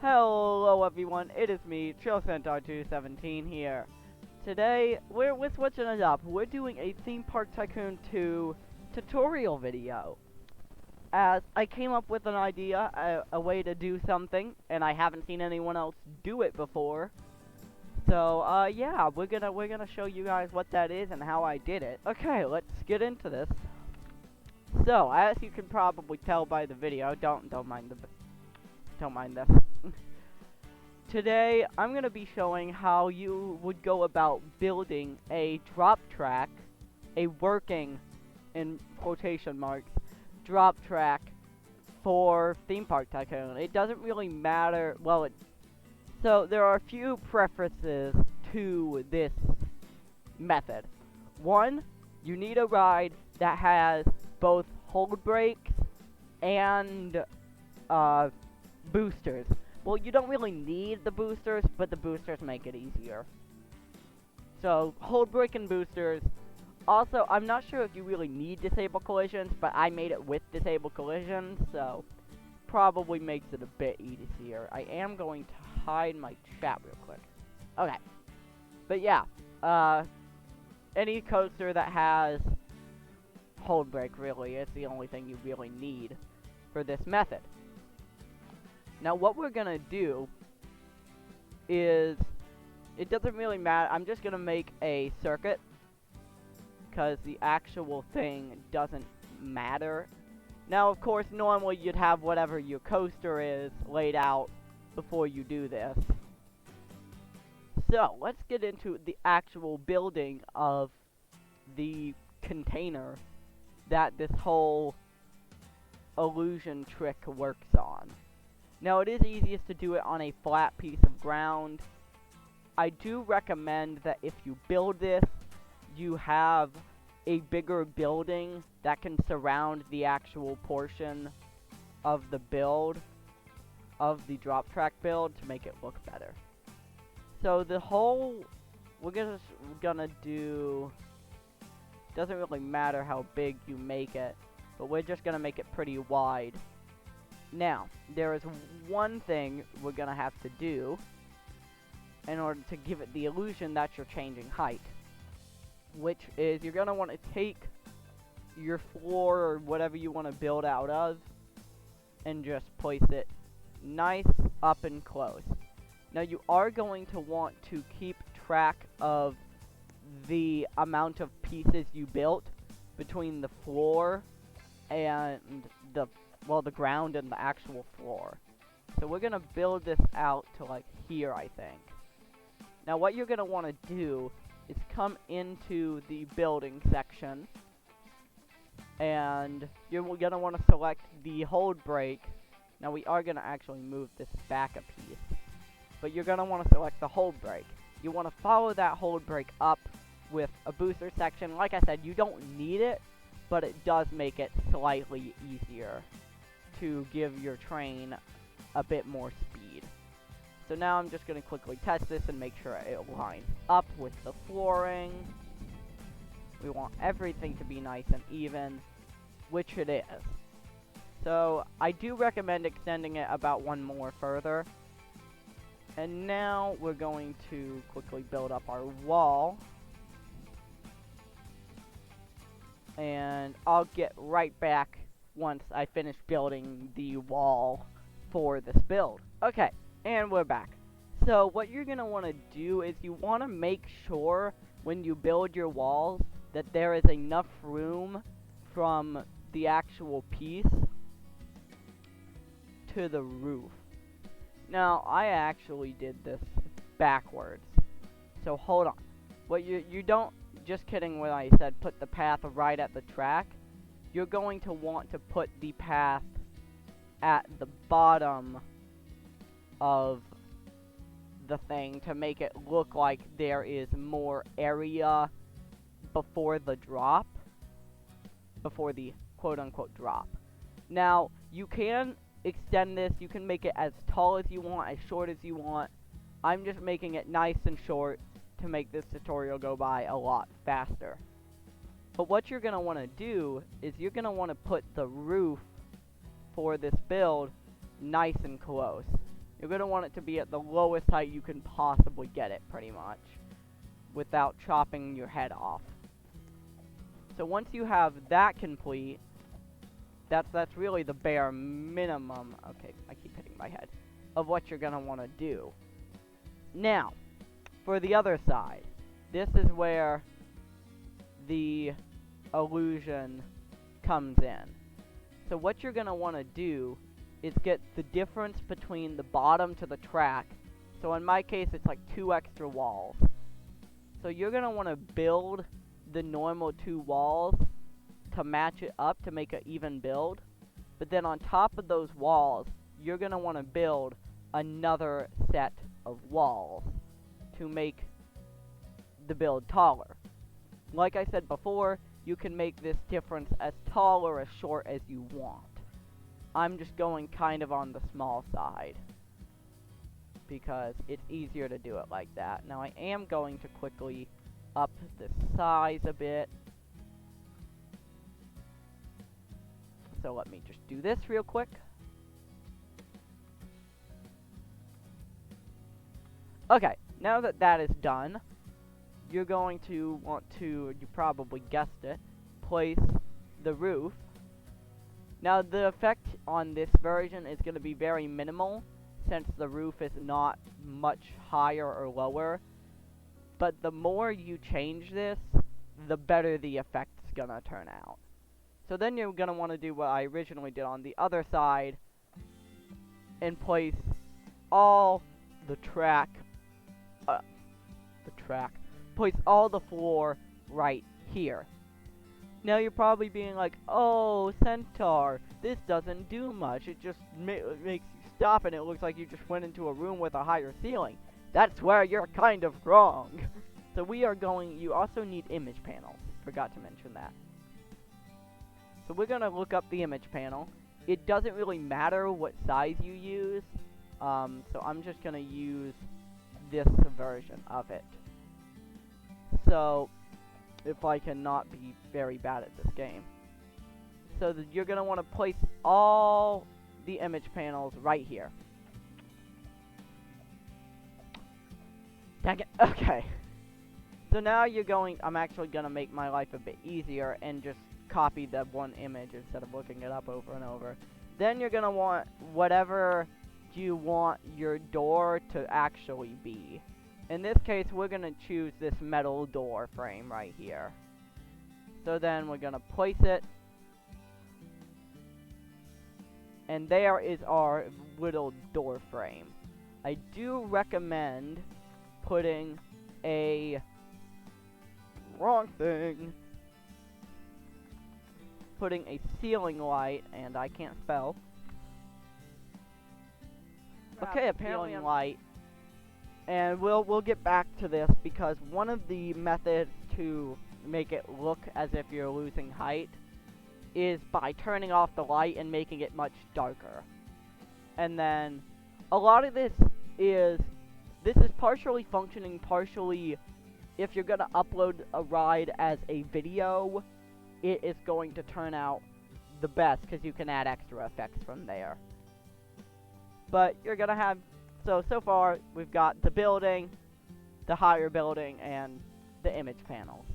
Hello everyone, it is me, ChillCentaur217 here. Today, we're switching it up. We're doing a Theme Park Tycoon 2 tutorial video. As I came up with an idea, a way to do something, and I haven't seen anyone else do it before. So, yeah, we're gonna show you guys what that is and how I did it. Okay, let's get into this. So, as you can probably tell by the video, don't mind this. Today, I'm going to be showing how you would go about building a drop track, a working, in quotation marks, drop track for Theme Park Tycoon. It doesn't really matter, well, so there are a few preferences to this method. One, you need a ride that has both hold brakes and boosters. Well, you don't really need the boosters, but the boosters make it easier. So, hold brake and boosters. Also, I'm not sure if you really need disable collisions, but I made it with disable collisions, so probably makes it a bit easier. I am going to hide my chat real quick. Okay. But yeah, any coaster that has hold brake really is the only thing you really need for this method. Now what we're gonna do is, it doesn't really matter, I'm just gonna make a circuit, because the actual thing doesn't matter. Now of course normally you'd have whatever your coaster is laid out before you do this. So let's get into the actual building of the container that this whole illusion trick works on. Now, it is easiest to do it on a flat piece of ground. I do recommend that if you build this, you have a bigger building that can surround the actual portion of the build, of the drop track build, to make it look better. So the whole, we're gonna do, doesn't really matter how big you make it, but we're just gonna make it pretty wide. Now, there is one thing we're gonna have to do in order to give it the illusion that you're changing height, which is you're gonna want to take your floor or whatever you want to build out of and just place it nice up and close. Now you are going to want to keep track of the amount of pieces you built between the floor and the ground and the actual floor. So we're gonna build this out to like here, I think. Now what you're gonna want to do is come into the building section, and you're gonna want to select the hold brake. Now we are gonna actually move this back a piece, but you're gonna want to select the hold brake. You want to follow that hold brake up with a booster section. Like I said, you don't need it, but it does make it slightly easier to give your train a bit more speed. So now I'm just going to quickly test this and make sure it lines up with the flooring. We want everything to be nice and even, which it is. So I do recommend extending it about one more further. And now we're going to quickly build up our wall. And I'll get right back once I finish building the wall for this build. Okay, and we're back. So what you're going to want to do is you want to make sure when you build your walls that there is enough room from the actual piece to the roof. Now, I actually did this backwards. So hold on. What you don't, just kidding when I said put the path right at the track. You're going to want to put the path at the bottom of the thing to make it look like there is more area before the drop, before the quote-unquote drop. Now, you can extend this, you can make it as tall as you want, as short as you want. I'm just making it nice and short to make this tutorial go by a lot faster. But what you're going to want to do is you're going to want to put the roof for this build nice and close. You're going to want it to be at the lowest height you can possibly get it, pretty much, without chopping your head off. So once you have that complete, that's really the bare minimum, okay, I keep hitting my head, of what you're going to want to do. Now, for the other side, this is where the illusion comes in. So what you're going to want to do is get the difference between the bottom to the track. So in my case, it's like 2 extra walls. So you're going to want to build the normal 2 walls to match it up to make an even build. But then on top of those walls, you're going to want to build another set of walls to make the build taller. Like I said before, you can make this difference as tall or as short as you want. I'm just going kind of on the small side because it's easier to do it like that. Now I am going to quickly up the size a bit. So let me just do this real quick. Okay, now that that is done, you're going to want to, you probably guessed it, place the roof. Now the effect on this version is going to be very minimal, since the roof is not much higher or lower. But the more you change this, the better the effect's going to turn out. So then you're going to want to do what I originally did on the other side, and place all the place all the floor right here. Now you're probably being like, oh, Centaur, this doesn't do much. It just makes you stop and it looks like you just went into a room with a higher ceiling. That's where you're kind of wrong. So we are going, you also need image panels. Forgot to mention that. So we're going to look up the image panel. It doesn't really matter what size you use. So I'm just going to use this version of it. So if I cannot be very bad at this game. So you're going to want to place all the image panels right here. Dang it. Okay. So now you're going, I'm actually going to make my life a bit easier and just copy that one image instead of looking it up over and over. Then you're going to want whatever you want your door to actually be. In this case, we're going to choose this metal door frame right here. So then we're going to place it. And there is our little door frame. I do recommend putting a... wrong thing. Putting a ceiling light, and I can't spell. Okay, apparently light. And we'll get back to this because one of the methods to make it look as if you're losing height is by turning off the light and making it much darker. And then a lot of this is partially functioning, partially if you're gonna upload a ride as a video, it is going to turn out the best because you can add extra effects from there. But you're gonna have, so far we've got the building, the higher building, and the image panels.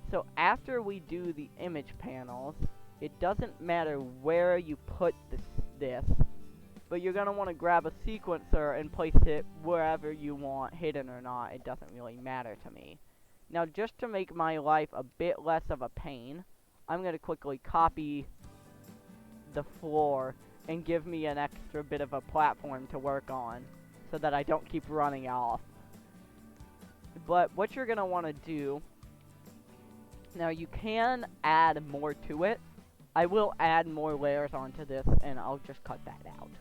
So after we do the image panels, it doesn't matter where you put this, but you're gonna want to grab a sequencer and place it wherever you want, hidden or not, it doesn't really matter to me. Now just to make my life a bit less of a pain, I'm gonna quickly copy the floor and give me an extra bit of a platform to work on so that I don't keep running off. But what you're gonna want to do, now you can add more to it. I will add more layers onto this and I'll just cut that out.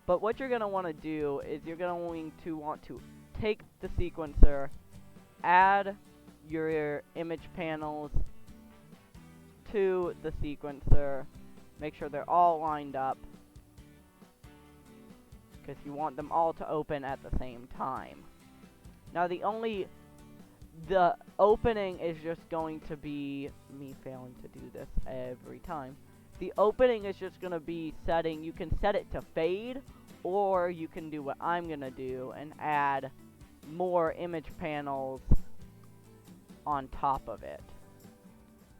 But what you're gonna want to do is you're going to want to take the sequencer, add your image panels to the sequencer, make sure they're all lined up, because you want them all to open at the same time. Now the only the opening is just going to be me failing to do this every time. The opening is just going to be setting, you can set it to fade, or you can do what I'm going to do and add more image panels on top of it.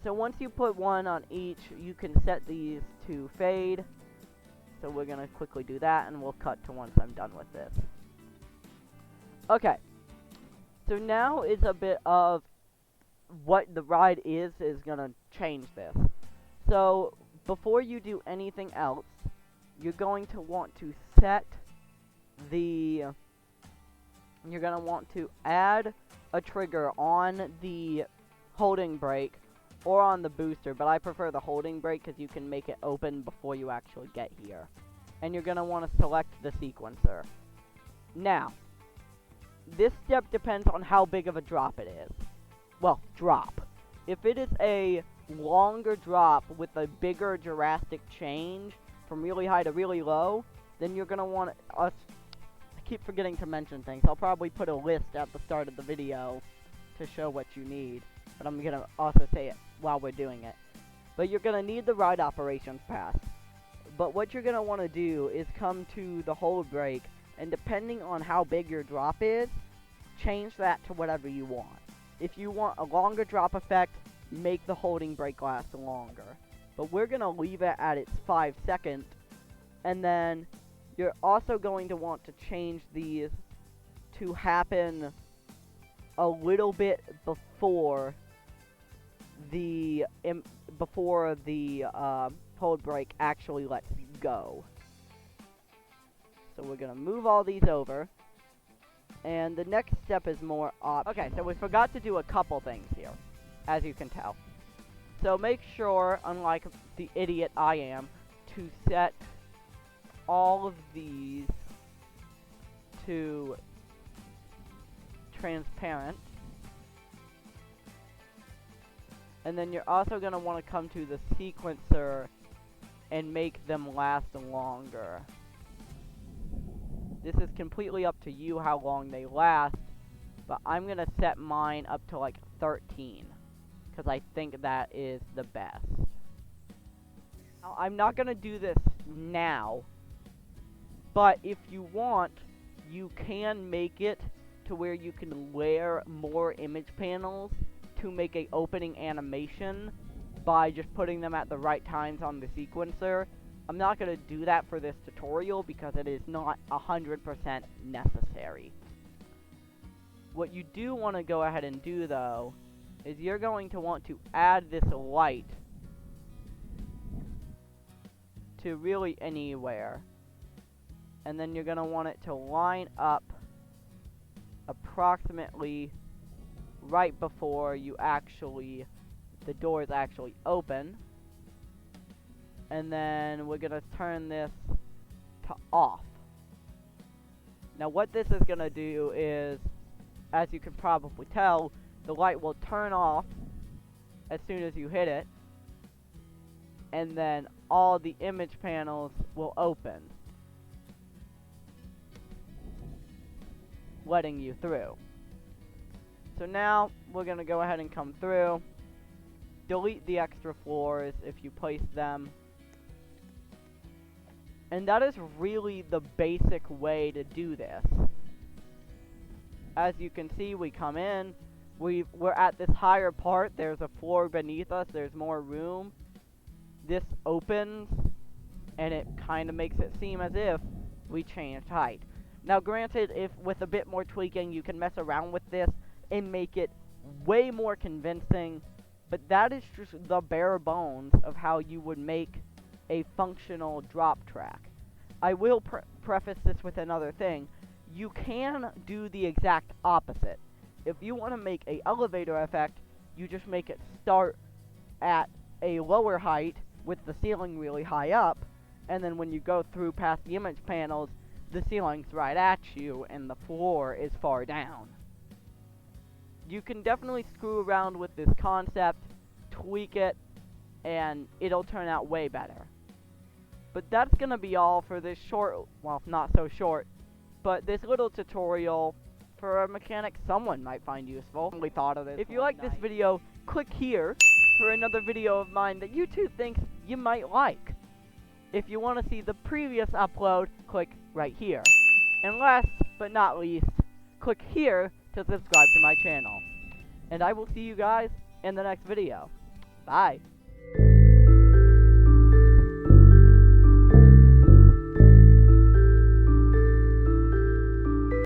So once you put one on each, you can set these to fade. So we're going to quickly do that, and we'll cut to once I'm done with this. Okay. So now is a bit of what the ride is going to change this. So before you do anything else, you're going to want to set the... You're going to want to add a trigger on the holding brake or on the booster, but I prefer the holding brake because you can make it open before you actually get here. And you're going to want to select the sequencer. Now, this step depends on how big of a drop it is. Well, drop. If it is a longer drop with a bigger drastic change from really high to really low, then you're going to want us... I keep forgetting to mention things. I'll probably put a list at the start of the video to show what you need, but I'm going to also say it while we're doing it. But you're going to need the ride operations pass. But what you're going to want to do is come to the hold brake, and depending on how big your drop is, change that to whatever you want. If you want a longer drop effect, make the holding brake last longer. But we're going to leave it at its 5 seconds, and then you're also going to want to change these to happen a little bit before the hold brake actually lets go. So we're going to move all these over. And the next step is more optional. Okay, so we forgot to do a couple things here, as you can tell. So make sure, unlike the idiot I am, to set all of these to transparent. And then you're also going to want to come to the sequencer and make them last longer. This is completely up to you how long they last, but I'm going to set mine up to like 13, because I think that is the best. Now, I'm not going to do this now, but if you want, you can make it to where you can layer more image panels to make a opening animation by just putting them at the right times on the sequencer. I'm not going to do that for this tutorial because it is not 100% necessary. What you do want to go ahead and do, though, is you're going to want to add this light to really anywhere. And then you're going to want it to line up approximately right before the doors actually open. And then we're going to turn this to off. Now what this is going to do is, as you can probably tell, the light will turn off as soon as you hit it. And then all the image panels will open, letting you through. So now we're going to go ahead and come through. Delete the extra floors if you place them. And that is really the basic way to do this. As you can see, we come in, we're at this higher part, there's a floor beneath us, there's more room. This opens, and it kind of makes it seem as if we changed height. Now granted, if with a bit more tweaking, you can mess around with this and make it way more convincing, but that is just the bare bones of how you would make a functional drop track. I will preface this with another thing. You can do the exact opposite. If you want to make an elevator effect, you just make it start at a lower height with the ceiling really high up, and then when you go through past the image panels, the ceiling's right at you and the floor is far down. You can definitely screw around with this concept, tweak it, and it'll turn out way better. But that's gonna be all for this short, well, not so short, but this little tutorial for a mechanic someone might find useful. We thought of it. If you like this video, click here for another video of mine that YouTube thinks you might like. If you want to see the previous upload, click right here. And last but not least, click here to subscribe to my channel. And I will see you guys in the next video. Bye.